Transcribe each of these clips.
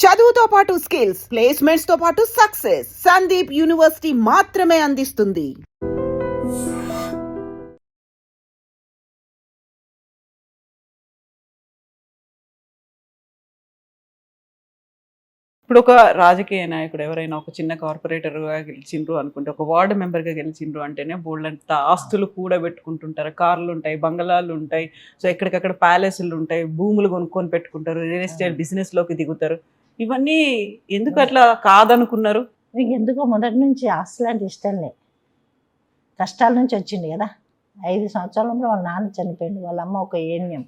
చదువుతో పాటు skills, placements తో పాటు సక్సెస్ సందీప్ యూనివర్సిటీ మాత్రమే అందిస్తుంది. ఇప్పుడు ఒక రాజకీయ నాయకుడు ఎవరైనా ఒక చిన్న కార్పొరేటర్గా గెలిచిండ్రు అనుకుంటే, ఒక వార్డు మెంబర్గా గెలిచిండ్రు అంటేనే బోల్డంత ఆస్తులు కూడబెట్టుకుంటుంటారు. కార్లు ఉంటాయి, బంగళాలు ఉంటాయి, సో ఎక్కడికక్కడ ప్యాలెస్లు ఉంటాయి, భూములు కొనుక్కొని పెట్టుకుంటారు, రియల్ ఎస్టేట్ బిజినెస్లోకి దిగుతారు. ఇవన్నీ ఎందుకు అట్లా కాదనుకున్నారు? నీకు ఎందుకో మొదటి నుంచి ఆస్తులు అంటే ఇష్టం లే. కష్టాల నుంచి వచ్చింది కదా. 5 సంవత్సరాల వాళ్ళ నాన్న చనిపోయింది, వాళ్ళ అమ్మ ఒక ఏన్యం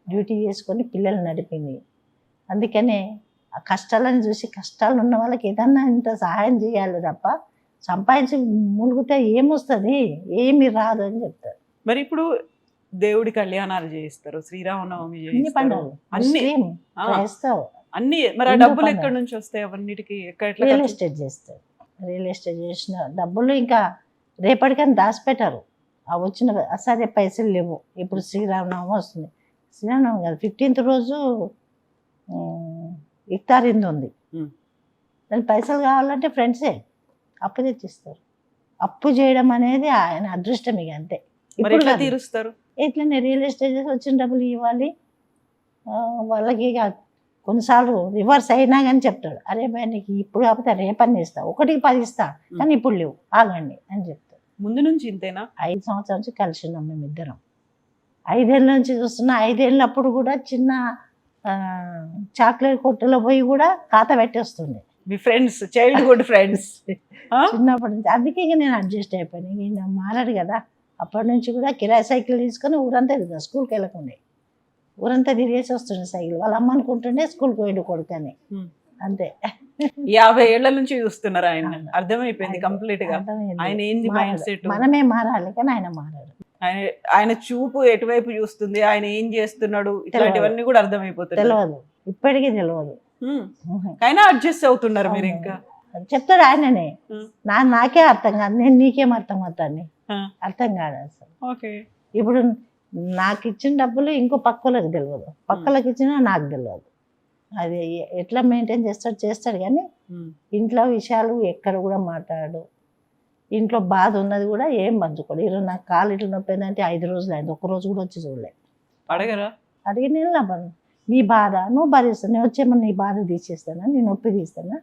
డ్యూటీ చేసుకొని పిల్లలు నడిపింది. అందుకనే ఆ కష్టాలను చూసి, కష్టాలు ఉన్న వాళ్ళకి ఏదన్నా ఇంత సహాయం చేయాలి తప్ప సంపాదించి ములుగుతే ఏమొస్తుంది, ఏమి రాదు అని చెప్తారు. మరి ఇప్పుడు దేవుడి కళ్యాణాలు చేయిస్తారు, శ్రీరామనవమి అన్ని చేయిస్తారు, పండుగలు అన్ని ముస్లిం, క్రైస్తవ అన్ని. మరి ఆ హిందూ డబ్బులు పండుగ. ఎక్కడి నుంచి వస్తాయి? అవన్నిటికి రియల్ ఎస్టేట్ చేస్తారు. రియల్ ఎస్టేట్ చేసిన డబ్బులు ఇంకా రేపటికని దాచిపెట్టారు. ఆ వచ్చిన అసలే పైసలు లేవు. ఇప్పుడు శ్రీరామనవమి వస్తుంది, శ్రీరామనవమి కాదు 15th రోజు ఇఫ్తారింది ఉంది. దాని పైసలు కావాలంటే ఫ్రెండ్సే అప్పు తెచ్చిస్తారు. అప్పు చేయడం అనేది ఆయన అదృష్టం, ఇక అంతే. మరి ఎట్లా తీరుస్తారు? ఎట్లనే రియల్ ఎస్టేట్ చేసి వచ్చిన డబ్బులు ఇవ్వాలి వాళ్ళకి. ఇక కొన్నిసార్లు రివర్స్ అయినా కానీ చెప్తాడు, అరే భయ నీకు ఇప్పుడు కాకపోతే రేపని ఇస్తా, 1కి 10 ఇస్తా, కానీ ఇప్పుడు లేవు, ఆగండి అని చెప్తాడు. ముందు నుంచి ఇంతేనా? 5 సంవత్సరాల నుంచి కలిసి ఉన్నాం మేమిద్దరం. 5 ఏళ్ళ నుంచి చూస్తున్నా. 5 ఏళ్ళప్పుడు కూడా చిన్న చాక్లెట్ కొట్టులో పోయి కూడా ఖాతా పెట్టేస్తుంది. మీ ఫ్రెండ్స్, చైల్డ్హుడ్ ఫ్రెండ్స్ చిన్నప్పటి నుంచి. అందుకే ఇక నేను అడ్జస్ట్ అయిపోయాను. ఇక ఈయన మారాడు కదా. అప్పటి నుంచి కూడా కిరాయి సైకిల్ తీసుకొని ఊరంతా తిరుగుతాను. స్కూల్కి వెళ్ళకుండే ఊరంతా తిరిగేసి వస్తుండే సైకిల్. వాళ్ళ అమ్మ అనుకుంటుండే స్కూల్కి పోయిండు కొడుకు అని. అంతే. 50 ఏళ్ల నుంచి చూస్తున్నారు ఆయన. అర్థమైపోయింది కంప్లీట్ గా ఆయన ఏంది మైండ్ సెట్. మనమే మారాలి, కానీ ఆయన మారాడు. ఆయన చూపు ఎటువైపు చూస్తుంది, ఆయన ఏం చేస్తున్నాడు, ఇట్లాంటివన్నీ కూడా అర్థమైపోతుంది. తెలియదు, ఇప్పటికీ తెలియదు. అయినా అడ్జస్ట్ అవుతున్నారు మీరు ఇంకా. చెప్తాడు ఆయననే. నాకే అర్థం కాదు, నేను నీకేం అర్థం అవుతాను, అర్థం కాదు అసలు. ఓకే. ఇప్పుడు నాకు ఇచ్చిన డబ్బులు ఇంకో పక్కలకు తెలియదు, పక్కలకు ఇచ్చినా నాకు తెలియదు. అది ఎట్లా మెయింటైన్ చేస్తాడు కానీ ఇంట్లో విషయాలు ఎక్కడ కూడా మాట్లాడు. ఇంట్లో బాధ ఉన్నది కూడా ఏం పంచుకోడు. ఈరోజు నాకు కాలు ఇట్లా నొప్పి ఏంటంటే 5 రోజులు అయింది, 1 రోజు కూడా వచ్చి చూడలే. అడగరా? అడిగి నేను నీ బాధ నువ్వు భరిస్తాను, నేను వచ్చేమన్నా నీ బాధ తీసేస్తానా, నీ నొప్పి తీస్తానా,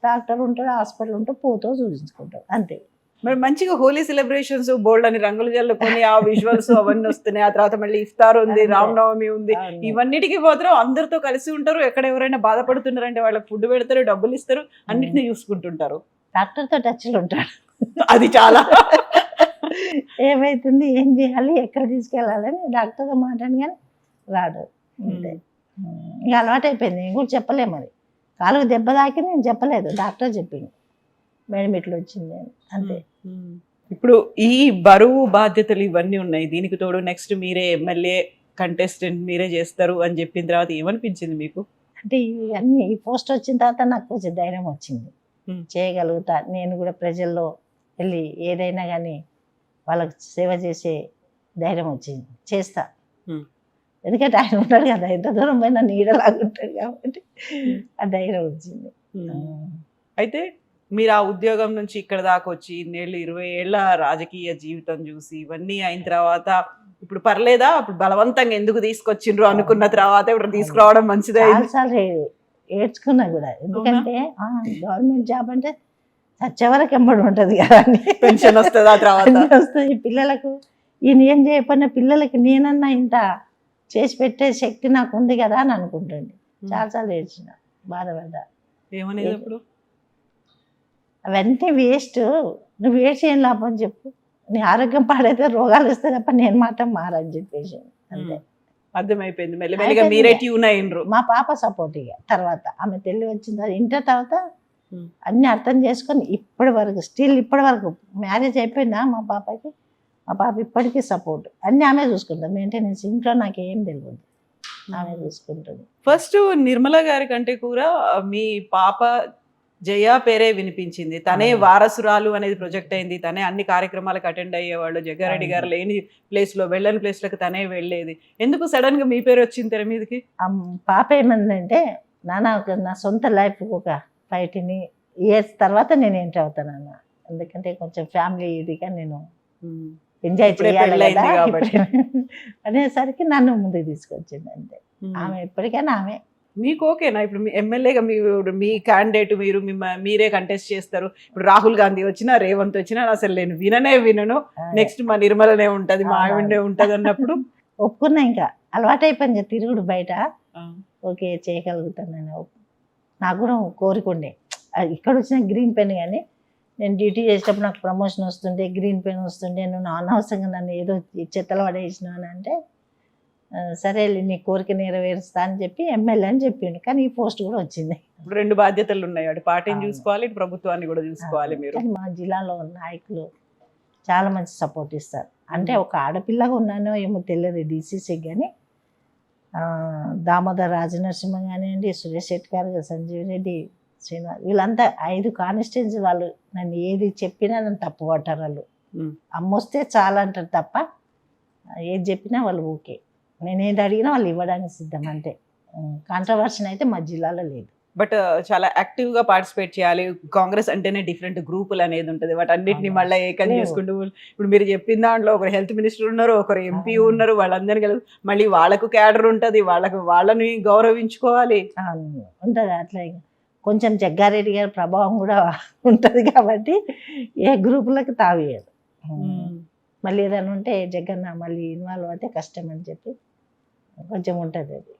డాక్టర్ ఉంటాడు, హాస్పిటల్ ఉంటావు, పోతావు, చూపించుకుంటావు, అంతే. మరి మంచిగా హోలీ సెలబ్రేషన్స్, బోల్డ్ అని రంగులు జల్లుకొని ఆ విజువల్స్ అవన్నీ వస్తున్నాయి. ఆ తర్వాత మళ్ళీ ఇఫ్తార్ ఉంది, రామనవమి ఉంది, ఇవన్నిటికీ మాత్రం అందరితో కలిసి ఉంటారు. ఎక్కడ ఎవరైనా బాధపడుతున్నారంటే వాళ్ళకి ఫుడ్ పెడతారు, డబ్బులు ఇస్తారు, అన్నిటిని చూసుకుంటుంటారు. డాక్టర్తో టచ్లో ఉంటాడు. అది చాలా ఏమైతుంది, ఏం చేయాలి, ఎక్కడ తీసుకెళ్ళాలని డాక్టర్తో మాట్లాడి కానీ రాడు. అంతే. ఇంకా అలవాటు అయిపోయింది. నేను కూడా చెప్పలేము. అది కాలుకు దెబ్బ తాకి నేను చెప్పలేదు, డాక్టర్ చెప్పింది మేడం ఇట్లా వచ్చింది అని, అంతే. ఇప్పుడు ఈ బరువు బాధ్యతలు ఇవన్నీ ఉన్నాయి, దీనికి తోడు నెక్స్ట్ మీరే ఎమ్మెల్యే కంటెస్టెంట్ మీరే చేస్తారు అని చెప్పిన తర్వాత ఏమనిపించింది మీకు? అంటే ఇవన్నీ ఈ పోస్ట్ వచ్చిన తర్వాత నాకు కొంచెం ధైర్యం వచ్చింది, చేయగలుగుతా నేను కూడా. ప్రజల్లో వెళ్ళి ఏదైనా కానీ వాళ్ళకి సేవ చేసే ధైర్యం వచ్చింది, చేస్తా. ఎందుకంటే ఆయన ఉంటాడు కదా, ఎంత దూరం పోయినా నీడలాగుంటాడు కాబట్టి ఆ ధైర్యం వచ్చింది. అయితే మీరు ఆ ఉద్యోగం నుంచి ఇక్కడ దాకా వచ్చి 20 ఏళ్ళ రాజకీయ జీవితం చూసి ఇవన్నీ అయిన తర్వాత ఇప్పుడు పర్లేదా, ఇప్పుడు బలవంతంగా ఎందుకు తీసుకొచ్చిండ్రు అనుకున్న తర్వాత ఇప్పుడు తీసుకురావడం మంచిదే? చాలాసార్లు ఏడ్చుకున్నా కూడా. ఎందుకంటే గవర్నమెంట్ జాబ్ అంటే చచ్చేవరకు ఎంబడి ఉంటుంది కదా, పెన్షన్ వస్తుంది, ఆ తర్వాత వస్తుంది. పిల్లలకు ఈయన ఏం చేయకపోయినా పిల్లలకి నేనన్నా ఇంత చేసి పెట్టే శక్తి నాకు ఉంది కదా అని అనుకుంటుంది. చాలాసార్లు ఏడ్చిన, బాధపడ్డా. ఏమనేది ఇప్పుడు? అవన్నీ వేస్ట్, నువ్వు వేస్ట్ ఏం లాభం చెప్పు, నీ ఆరోగ్యం పాడైతే రోగాలు వస్తే తప్ప నేను మాత్రం మారని చెప్పేసి. అంతే. అర్థమైపోయింది. మెల్లమెల్లగా మీరే ట్యూన్ అయ్యిండ్రు. మా పాప సపోర్ట్. ఇక తర్వాత ఆమె తెలివి వచ్చిన తర్వాత, ఇంటర్ తర్వాత అన్ని అర్థం చేసుకొని ఇప్పటి వరకు స్టిల్ ఇప్పటి వరకు మ్యారేజ్ అయిపోయిందా మా పాపకి, మా పాప ఇప్పటికీ సపోర్ట్. అన్నీ ఆమె చూసుకుంటాం, మెయింటెనెన్స్. ఇంట్లో నాకేం తెలియదు, ఆమె చూసుకుంటుంది. ఫస్ట్ నిర్మల గారి కంటే కూడా మీ పాప జయ పేరే వినిపించింది. తనే వారసురాలు అనేది ప్రొజెక్ట్ అయింది, తనే అన్ని కార్యక్రమాలకు అటెండ్ అయ్యేవాళ్ళు. జగ్గారెడ్డి గారు లేని ప్లేస్లో, వెళ్ళని ప్లేస్లకు తనే వెళ్ళేది. ఎందుకు సడన్ గా మీ పేరు వచ్చింది తెర మీదకి? పాప ఏమందంటే నా సొంత లైఫ్ ఒక 15 ఇయర్స్ తర్వాత నేను ఎంటర్ అవుతాను అన్న. ఎందుకంటే కొంచెం ఫ్యామిలీ ఇదిగా నేను ఎంజాయ్ ఇప్పుడే చేయాలి పెళ్ళయింది కదా కాబట్టి. అనేసరికి నన్ను ముందుకు తీసుకొచ్చింది అంతే. ఆమె ఎప్పటికైనా ఆమె మీకు ఓకేనా ఇప్పుడు మీ ఎమ్మెల్యేగా మీ క్యాండిడేట్ మీరే కంటెస్ట్ చేస్తారు. ఇప్పుడు రాహుల్ గాంధీ వచ్చినా రేవంత్ వచ్చినా అసలు నేను వినను. నెక్స్ట్ మా నిర్మలనే ఉంటది, మా ఆవిడనే ఉంటది అన్నప్పుడు ఒప్పుకున్నా. ఇంకా అలవాటైపోయింది తిరుగుడు బయట. ఓకే చేయగలుగుతానని నాకు కూడా కోరిక ఉండే. ఇక్కడ వచ్చిన గ్రీన్ పెన్ కానీ నేను డ్యూటీ చేసేటప్పుడు నాకు ప్రమోషన్ వస్తుండే, గ్రీన్ పెన్ వస్తుండే. నువ్వు అనవసరంగా నన్ను ఏదో చెత్తలు పడేసినావు అని అంటే సరే నీ కోరిక నెరవేరుస్తా అని చెప్పి ఎమ్మెల్యే అని చెప్పిండు. కానీ ఈ పోస్ట్ కూడా వచ్చింది. ఇప్పుడు 2 బాధ్యతలు ఉన్నాయి, అటు పార్టీని చూసుకోవాలి, ఇటు ప్రభుత్వాన్ని కూడా చూసుకోవాలి మీరు. కానీ మా జిల్లాలో నాయకులు చాలా మంచి సపోర్ట్ ఇస్తారు. అంటే ఒక ఆడపిల్లగా ఉన్నానో ఏమో తెలియదు డీసీసీకి, కానీ దామోదర్ రాజనరసింహ కానివ్వండి, సురేష్ శెట్టి గారు, సంజీవ్ రెడ్డి, శ్రీనివాస్, వీళ్ళంతా 5 కాన్స్టిట్యున్సీ వాళ్ళు నన్ను ఏది చెప్పినా నన్ను తప్పు పట్టారు. వాళ్ళు అమ్మొస్తే చాలా అంటారు తప్ప ఏది చెప్పినా వాళ్ళు ఓకే. నేను ఏది అడిగినా వాళ్ళు ఇవ్వడానికి సిద్ధం. అంతే. కాంట్రవర్షన్ అయితే మా జిల్లాలో లేదు. బట్ చాలా యాక్టివ్ గా పార్టిసిపేట్ చేయాలి. కాంగ్రెస్ అంటేనే డిఫరెంట్ గ్రూపులు అనేది ఉంటుంది, వాటన్నిటిని మళ్ళీ ఏకం చేసుకుంటూ ఇప్పుడు మీరు చెప్పిన దాంట్లో ఒకరు హెల్త్ మినిస్టర్ ఉన్నారు, ఒకరు ఎంపీ ఉన్నారు, వాళ్ళందరినీ కలిసి మళ్ళీ వాళ్ళకు క్యాడర్ ఉంటుంది, వాళ్ళని గౌరవించుకోవాలి ఉంటుంది. అట్లా కొంచెం జగ్గారెడ్డి గారి ప్రభావం కూడా ఉంటుంది కాబట్టి ఏ గ్రూపులకు తావేయదు. మళ్ళీ ఏదైనా ఉంటే జగన్న మళ్ళీ ఇన్వాల్వ్ అయితే కష్టం అని చెప్పి కొంచెం ఉంటుంది అది.